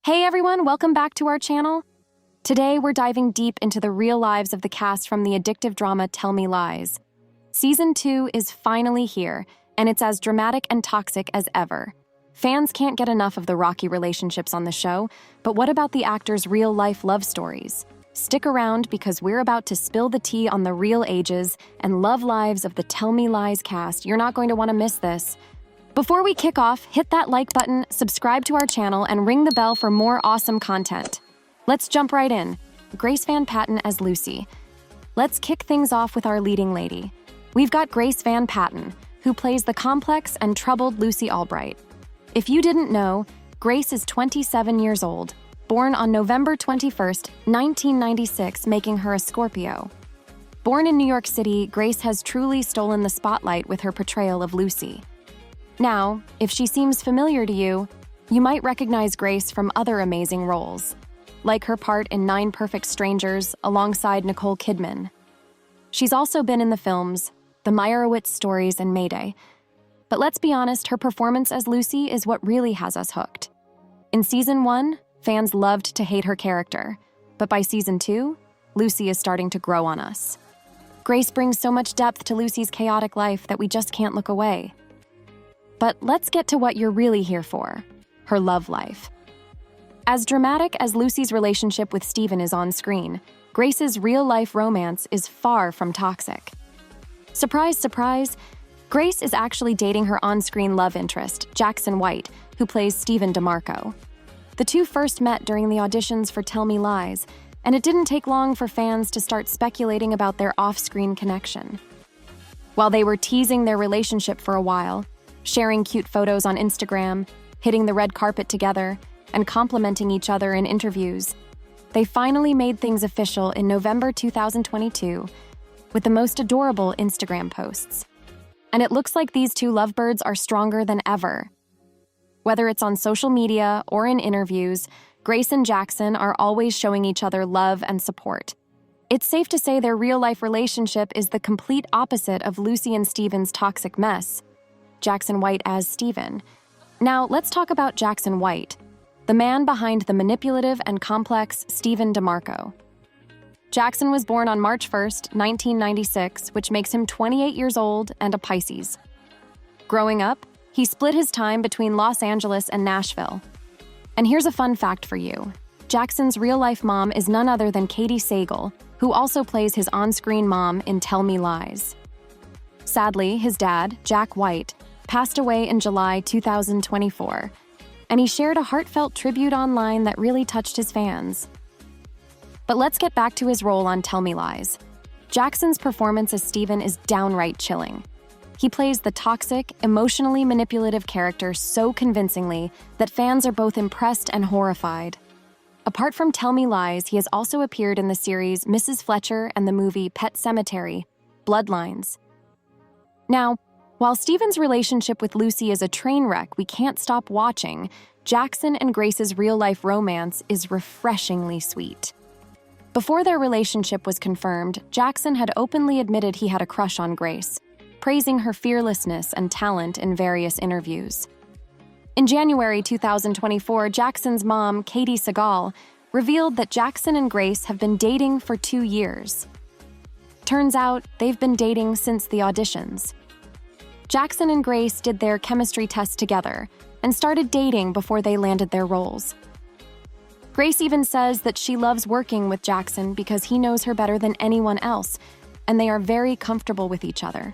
Hey everyone, welcome back to our channel. Today we're diving deep into the real lives of the cast from the addictive drama Tell Me Lies. Season 2 is finally here, and it's as dramatic and toxic as ever. Fans can't get enough of the rocky relationships on the show, but what about the actors' real-life love stories? Stick around because we're about to spill the tea on the real ages and love lives of the Tell Me Lies cast. You're not going to want to miss this. Before we kick off, hit that like button, subscribe to our channel, and ring the bell for more awesome content. Let's jump right in. Grace Van Patten as Lucy. Let's kick things off with our leading lady. We've got Grace Van Patten, who plays the complex and troubled Lucy Albright. If you didn't know, Grace is 27 years old, born on November 21st, 1996, making her a Scorpio. Born in New York City, Grace has truly stolen the spotlight with her portrayal of Lucy. Now, if she seems familiar to you, you might recognize Grace from other amazing roles, like her part in 9 Perfect Strangers alongside Nicole Kidman. She's also been in the films The Meyerowitz Stories and Mayday. But let's be honest, her performance as Lucy is what really has us hooked. In Season 1, fans loved to hate her character, but by Season 2, Lucy is starting to grow on us. Grace brings so much depth to Lucy's chaotic life that we just can't look away. But let's get to what you're really here for, her love life. As dramatic as Lucy's relationship with Steven is on screen, Grace's real-life romance is far from toxic. Surprise, surprise, Grace is actually dating her on-screen love interest, Jackson White, who plays Steven DeMarco. The two first met during the auditions for Tell Me Lies, and it didn't take long for fans to start speculating about their off-screen connection. While they were teasing their relationship for a while, sharing cute photos on Instagram, hitting the red carpet together, and complimenting each other in interviews, they finally made things official in November 2022 with the most adorable Instagram posts. And it looks like these two lovebirds are stronger than ever. Whether it's on social media or in interviews, Grace and Jackson are always showing each other love and support. It's safe to say their real-life relationship is the complete opposite of Lucy and Steven's toxic mess. Jackson White as Steven. Now, let's talk about Jackson White, the man behind the manipulative and complex Steven DeMarco. Jackson was born on March 1st, 1996, which makes him 28 years old and a Pisces. Growing up, he split his time between Los Angeles and Nashville. And here's a fun fact for you. Jackson's real-life mom is none other than Katie Sagal, who also plays his on-screen mom in Tell Me Lies. Sadly, his dad, Jack White, passed away in July 2024, and he shared a heartfelt tribute online that really touched his fans. But let's get back to his role on Tell Me Lies. Jackson's performance as Steven is downright chilling. He plays the toxic, emotionally manipulative character so convincingly that fans are both impressed and horrified. Apart from Tell Me Lies, he has also appeared in the series Mrs. Fletcher and the movie Pet Sematary, Bloodlines. Now, while Steven's relationship with Lucy is a train wreck we can't stop watching, Jackson and Grace's real-life romance is refreshingly sweet. Before their relationship was confirmed, Jackson had openly admitted he had a crush on Grace, praising her fearlessness and talent in various interviews. In January 2024, Jackson's mom, Katie Sagal, revealed that Jackson and Grace have been dating for 2 years. Turns out, they've been dating since the auditions. Jackson and Grace did their chemistry test together and started dating before they landed their roles. Grace even says that she loves working with Jackson because he knows her better than anyone else, and they are very comfortable with each other.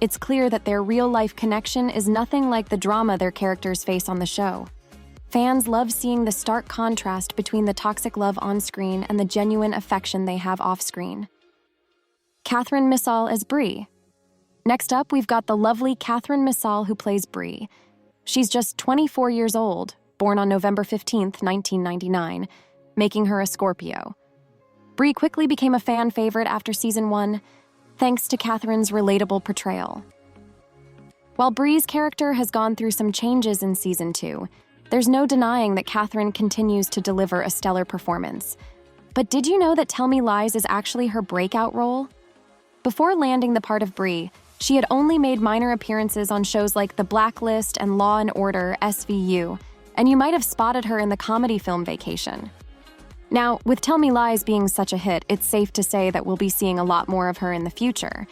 It's clear that their real-life connection is nothing like the drama their characters face on the show. Fans love seeing the stark contrast between the toxic love on-screen and the genuine affection they have off-screen. Katherine as Brie. Next up, we've got the lovely Katherine who plays Brie. She's just 24 years old, born on November 15th, 1999, making her a Scorpio. Brie quickly became a fan favorite after Season 1, thanks to Katherine's relatable portrayal. While Brie's character has gone through some changes in Season 2, there's no denying that Katherine continues to deliver a stellar performance. But did you know that Tell Me Lies is actually her breakout role? Before landing the part of Brie, she had only made minor appearances on shows like The Blacklist and Law & Order SVU, and you might have spotted her in the comedy film Vacation. Now, with Tell Me Lies being such a hit, it's safe to say that we'll be seeing a lot more of her in the future.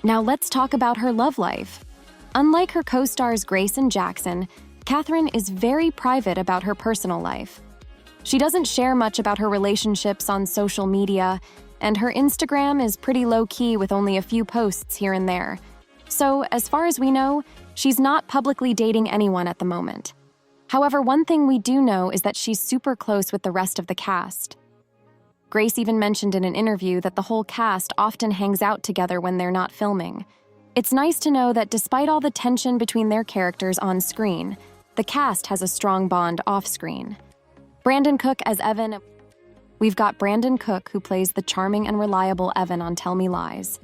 Now let's talk about her love life. Unlike her co-stars Grace and Jackson, Katherine is very private about her personal life. She doesn't share much about her relationships on social media, and her Instagram is pretty low-key with only a few posts here and there. So, as far as we know, she's not publicly dating anyone at the moment. However, one thing we do know is that she's super close with the rest of the cast. Grace even mentioned in an interview that the whole cast often hangs out together when they're not filming. It's nice to know that despite all the tension between their characters on screen, the cast has a strong bond off-screen. Brandon Cook as Evan. We've got Brandon Cook, who plays the charming and reliable Evan on Tell Me Lies.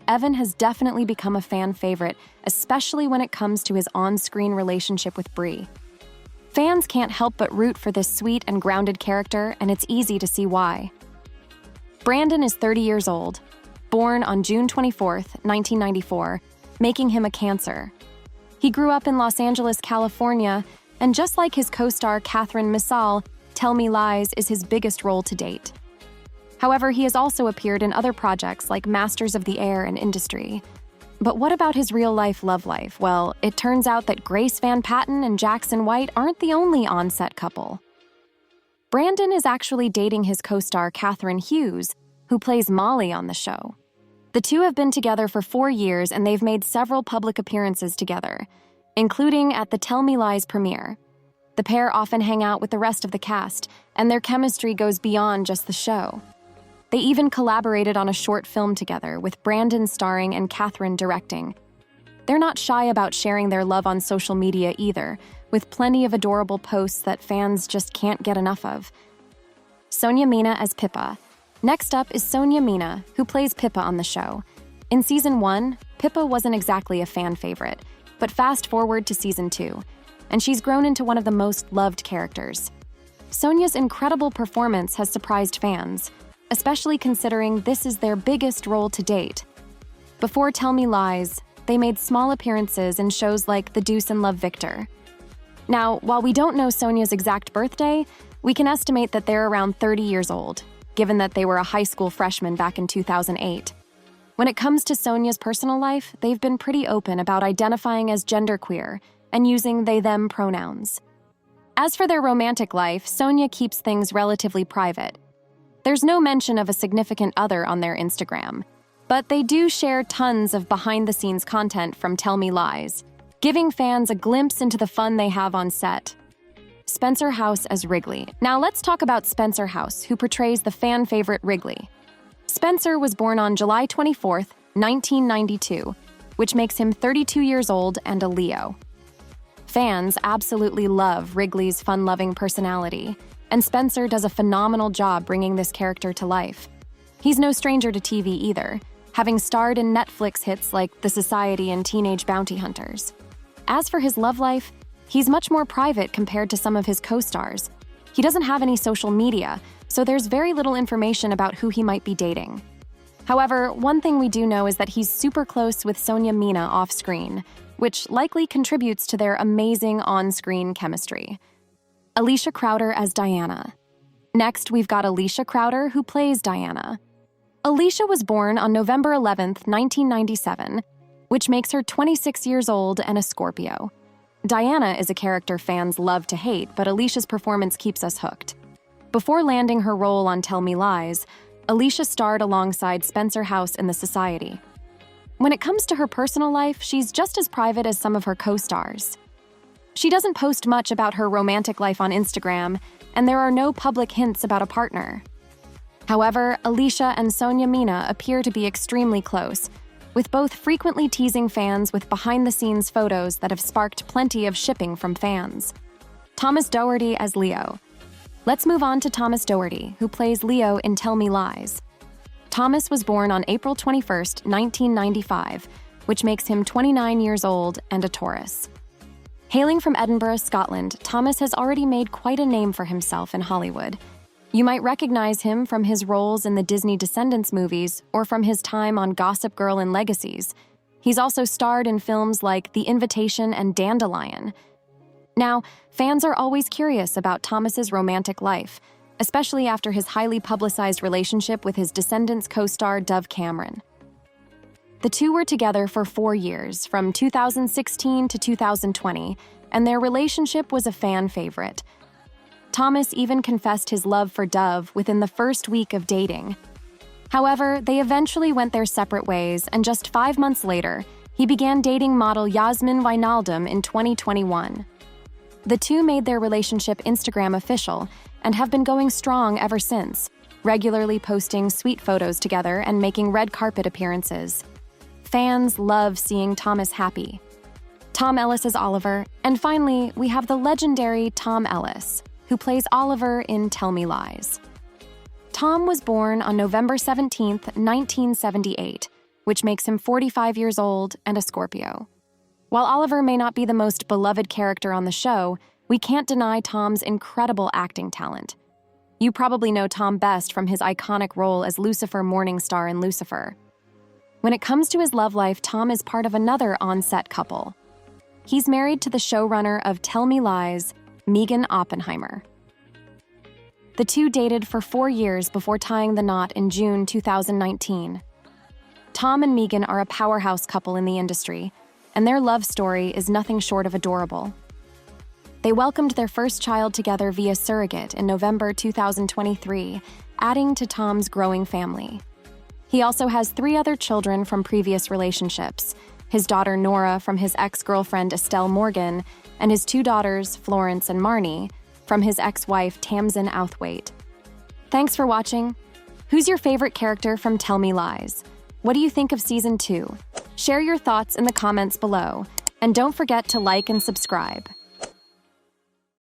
Evan has definitely become a fan favorite, especially when it comes to his on-screen relationship with Brie. Fans can't help but root for this sweet and grounded character, and it's easy to see why. Brandon is 30 years old, born on June 24, 1994, making him a Cancer. He grew up in Los Angeles, California, and just like his co-star Katherine, Tell Me Lies is his biggest role to date. However, he has also appeared in other projects like Masters of the Air and Industry. But what about his real-life love life? Well, it turns out that Grace Van Patten and Jackson White aren't the only on-set couple. Brandon is actually dating his co-star Catherine Hughes, who plays Molly on the show. The two have been together for 4 years, and they've made several public appearances together, including at the Tell Me Lies premiere. The pair often hang out with the rest of the cast, and their chemistry goes beyond just the show. They even collaborated on a short film together, with Brandon starring and Katherine directing. They're not shy about sharing their love on social media either, with plenty of adorable posts that fans just can't get enough of. Sonia Mina as Pippa. Next up is Sonia Mina, who plays Pippa on the show. In Season 1, Pippa wasn't exactly a fan favorite, but fast forward to Season 2, and she's grown into one of the most loved characters. Sonia's incredible performance has surprised fans, especially considering this is their biggest role to date. Before Tell Me Lies, they made small appearances in shows like The Deuce and Love Victor. Now, while we don't know Sonia's exact birthday, we can estimate that they're around 30 years old, given that they were a high school freshman back in 2008. When it comes to Sonia's personal life, they've been pretty open about identifying as genderqueer and using they-them pronouns. As for their romantic life, Sonia keeps things relatively private. There's no mention of a significant other on their Instagram, but they do share tons of behind-the-scenes content from Tell Me Lies, giving fans a glimpse into the fun they have on set. Spencer House as Wrigley. Now let's talk about Spencer House, who portrays the fan favorite Wrigley. Spencer was born on July 24, 1992, which makes him 32 years old and a Leo. Fans absolutely love Wrigley's fun-loving personality, and Spencer does a phenomenal job bringing this character to life. He's no stranger to TV either, having starred in Netflix hits like The Society and Teenage Bounty Hunters. As for his love life, he's much more private compared to some of his co-stars. He doesn't have any social media, so there's very little information about who he might be dating. However, one thing we do know is that he's super close with Sonia Mina off-screen, which likely contributes to their amazing on-screen chemistry. Alicia Crowder as Diana. Next, we've got Alicia Crowder, who plays Diana. Alicia was born on November 11, 1997, which makes her 26 years old and a Scorpio. Diana is a character fans love to hate, but Alicia's performance keeps us hooked. Before landing her role on Tell Me Lies, Alicia starred alongside Spencer House in The Society. When it comes to her personal life, she's just as private as some of her co-stars. She doesn't post much about her romantic life on Instagram, and there are no public hints about a partner. However, Alicia and Sonia Mina appear to be extremely close, with both frequently teasing fans with behind-the-scenes photos that have sparked plenty of shipping from fans. Thomas Doherty as Leo. Let's move on to Thomas Doherty, who plays Leo in Tell Me Lies. Thomas was born on April 21, 1995, which makes him 29 years old and a Taurus. Hailing from Edinburgh, Scotland, Thomas has already made quite a name for himself in Hollywood. You might recognize him from his roles in the Disney Descendants movies or from his time on Gossip Girl and Legacies. He's also starred in films like The Invitation and Dandelion. Now, fans are always curious about Thomas's romantic life, especially after his highly publicized relationship with his Descendants co-star Dove Cameron. The two were together for 4 years, from 2016 to 2020, and their relationship was a fan favorite. Thomas even confessed his love for Dove within the first week of dating. However, they eventually went their separate ways, and just 5 months later, he began dating model Yasmin Wijnaldum in 2021. The two made their relationship Instagram official and have been going strong ever since, regularly posting sweet photos together and making red carpet appearances. Fans love seeing Thomas happy. Tom Ellis is Oliver, and finally, we have the legendary Tom Ellis, who plays Oliver in Tell Me Lies. Tom was born on November 17, 1978, which makes him 45 years old and a Scorpio. While Oliver may not be the most beloved character on the show, we can't deny Tom's incredible acting talent. You probably know Tom best from his iconic role as Lucifer Morningstar in Lucifer. When it comes to his love life, Tom is part of another on-set couple. He's married to the showrunner of Tell Me Lies, Megan Oppenheimer. The two dated for 4 years before tying the knot in June 2019. Tom and Megan are a powerhouse couple in the industry, and their love story is nothing short of adorable. They welcomed their first child together via surrogate in November 2023, adding to Tom's growing family. He also has 3 other children from previous relationships, his daughter Nora from his ex-girlfriend Estelle Morgan, and his 2 daughters, Florence and Marnie, from his ex-wife Tamsin Outhwaite. Thanks for watching. Who's your favorite character from Tell Me Lies? What do you think of Season 2? Share your thoughts in the comments below, and don't forget to like and subscribe.